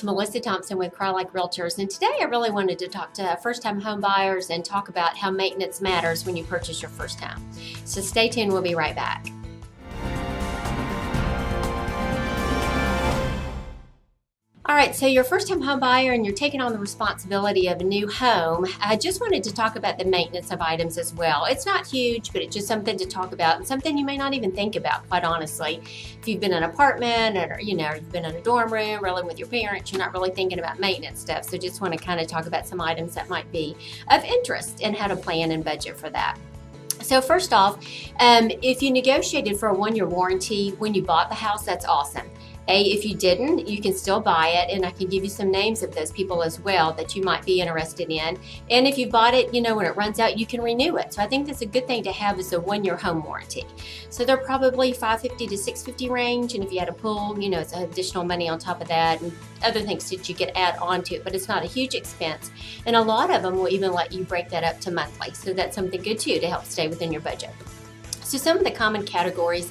Melissa Thompson with Crye-Leike Realtors, and today I really wanted to talk to first-time home buyers and talk about how maintenance matters when you purchase your first home. So stay tuned, we'll be right back. All right, so you're a first-time home buyer and you're taking on the responsibility of a new home. I just wanted to talk about the maintenance of items as well. It's not huge, but it's just something to talk about and something you may not even think about, quite honestly. If you've been in an apartment or you've been in a dorm room, really with your parents, you're not really thinking about maintenance stuff. So just want to kind of talk about some items that might be of interest and how to plan and budget for that. So first off, if you negotiated for a 1-year warranty when you bought the house, that's awesome. If you didn't, you can still buy it, and I can give you some names of those people as well that you might be interested in. And if you bought it, when it runs out, you can renew it. So I think that's a good thing to have is a 1-year home warranty. So they're probably $550 to $650 range, and if you had a pool, it's additional money on top of that and other things that you could add on to it, but it's not a huge expense. And a lot of them will even let you break that up to monthly. So that's something good too to help stay within your budget. So some of the common categories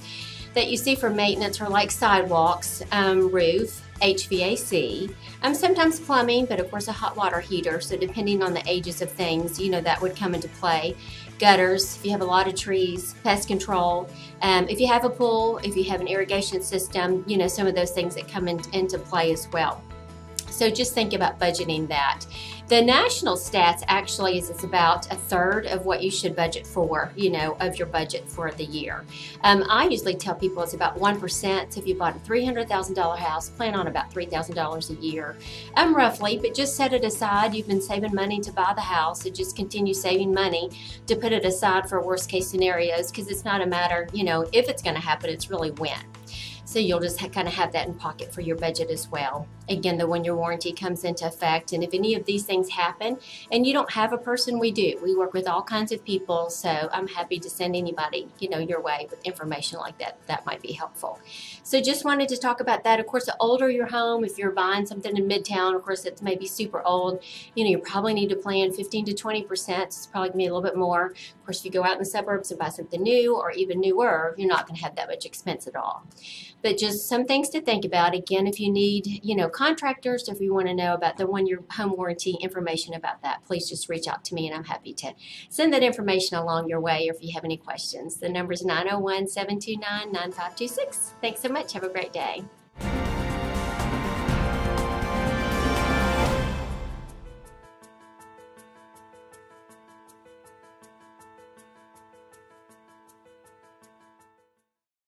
that you see for maintenance are like sidewalks, roof, HVAC, sometimes plumbing, but of course a hot water heater. So depending on the ages of things, that would come into play. Gutters, if you have a lot of trees, pest control, if you have a pool, if you have an irrigation system, some of those things that come into play as well. So just think about budgeting that. The national stats actually is it's about a third of what you should budget for, of your budget for the year. I usually tell people it's about 1%. So if you bought a $300,000 house, plan on about $3,000 a year, roughly, but just set it aside. You've been saving money to buy the house, so just continue saving money to put it aside for worst case scenarios, because it's not a matter, if it's going to happen, it's really when. So you'll just kind of have that in pocket for your budget as well. Again, the 1-year warranty comes into effect, and if any of these things happen and you don't have a person, we do. We work with all kinds of people, so I'm happy to send anybody, your way with information like that. That might be helpful. So just wanted to talk about that. Of course, the older your home, if you're buying something in Midtown, of course, it's maybe super old, you probably need to plan 15 to 20%. It's probably going to be a little bit more. Of course, if you go out in the suburbs and buy something new or even newer, you're not going to have that much expense at all. But just some things to think about. Again, if you need, contractors, if you want to know about the 1-year home warranty information about that, please just reach out to me and I'm happy to send that information along your way, or if you have any questions. The number is 901-729-9526. Thanks so much. Have a great day.